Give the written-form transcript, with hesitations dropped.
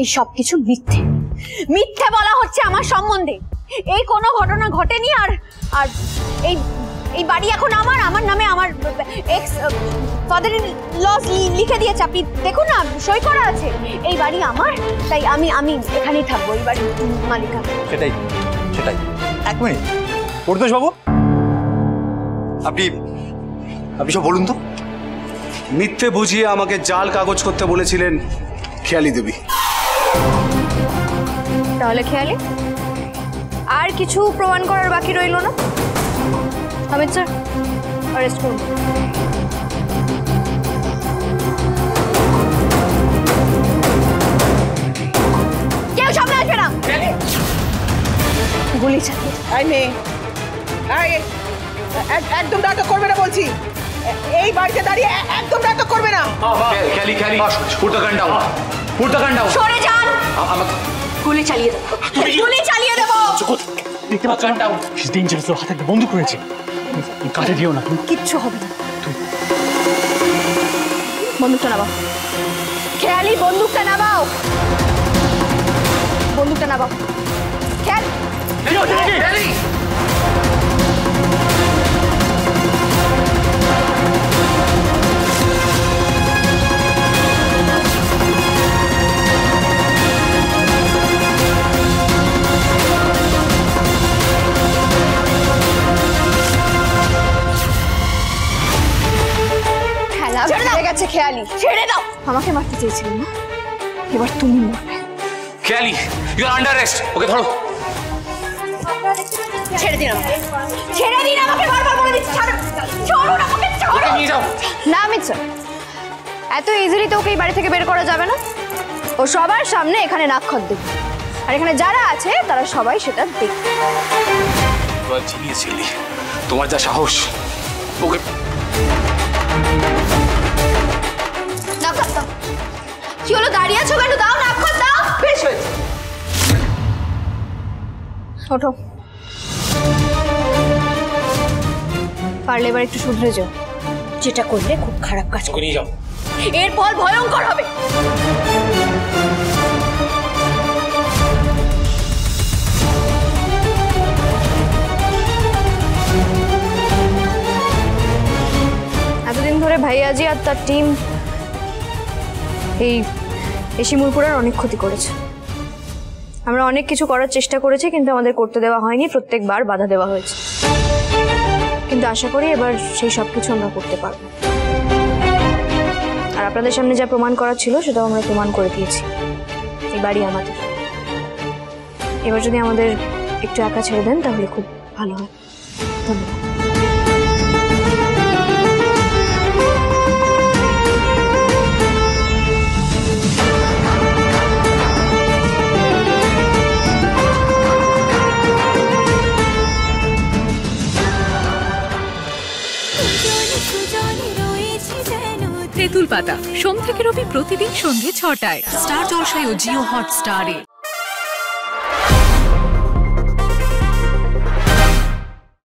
এই সবকিছু মিথ্যে মিথ্যে বলা হচ্ছে আমার সম্বন্ধে। এই কোনো ঘটনা ঘটেনি। আর আর এই এই বাড়ি এখন আমার নামে আমার এক্স ফাদার ইন ল লিখে দিয়েছে। আপনি দেখুন না, সই করা আছে। এই বাড়ি আমার, তাই আমি এখানেই থাকবো, এই বাড়ির মালিকা। সেটাই সেটাই। এক মিনিট পরিতোষ বাবু, আপনি সব বলুন তো। মিথ্যে বুঝিয়ে আমাকে জাল কাগজ করতে বলেছিলেন খেয়ালি দেবী। তাহলে খেয়ালি আর কিছু প্রমাণ করার বাকি রইল না। অমিত স্যার, অ্যারেস্ট করুন। কেউ সামনে আসবে না। গুলি চালিয়ে একদম নাটক করবে না বলছি। এই বাড়িতে দাঁড়িয়ে একদম নাটক করবে না। খেয়ালি put the gun down, put the gun down. সরে যান। গুলি চালিয়ে দেবো, গুলি চালিয়ে দেবো। দেখতে পাচ্ছ ডাউন, ইজ ডেঞ্জারাস। হাতে একটা বন্দুক রয়েছে, কাটে দিও না। কিচ্ছু হবে না। বন্দুকটা নামাও খেয়ালি, বন্দুকটা নামাও, বন্দুকটা নামাও খেয়ালি। খেয়ালি ছেড়ে দাও। আমাকে মারতে চেয়েছিলেন না, এবার তুমি মরবে। খেয়ালি, ইউ আর আন্ডার অ্যারেস্ট। ওকে ধরো। ছেড়ে দিন আমাকে, ছেড়ে দিন আমাকে। বারবার বলে দিচ্ছি ছাড়ুন আমাকে, ছাড়ুন। নিয়ে যাও। না অমিত স্যার, এত ইজিলি তো ওকে এই বাড়ি থেকে বের করা যাবে না। ও সবার সামনে এখানে নাক্ষর দেবে, আর এখানে যারা আছে তারা সবাই সেটা দেখবে। তোমার চিনিয়েছিলি, তোমার যা সাহস। ওকে নাক্ষর দাও। কি হলো, দাঁড়িয়ে আছো কেন? দাও নাক্ষর দাও। বেশ হয়েছে, ওঠো। পারলে এবার একটু শুধরে যাও, যেটা করলে খুব খারাপ কাজ করে। নিয়ে যাও। এর ফল ভয়ঙ্কর হবে। এতদিন ধরে ভাইয়াজি আর তার টিম এই শিমুলপুরের অনেক ক্ষতি করেছে। আমরা অনেক কিছু করার চেষ্টা করেছি, কিন্তু আমাদের করতে দেওয়া হয়নি। প্রত্যেকবার বাধা দেওয়া হয়েছে, কিন্তু আশা করি এবার সেই সব কিছু আমরা করতে পারবো। আর আপনাদের সামনে যা প্রমাণ করা ছিল সেটাও আমরা প্রমাণ করে দিয়েছি। এই বাড়ি আমাদের। এবার যদি আমাদের একটু একা ছেড়ে দেন তাহলে খুব ভালো হয়। ধন্যবাদ। তেঁতুল পাতা সোম থেকে রবি প্রতিদিন সন্ধ্যে ৬টায় স্টার জলসায় ও জিও হটস্টারে।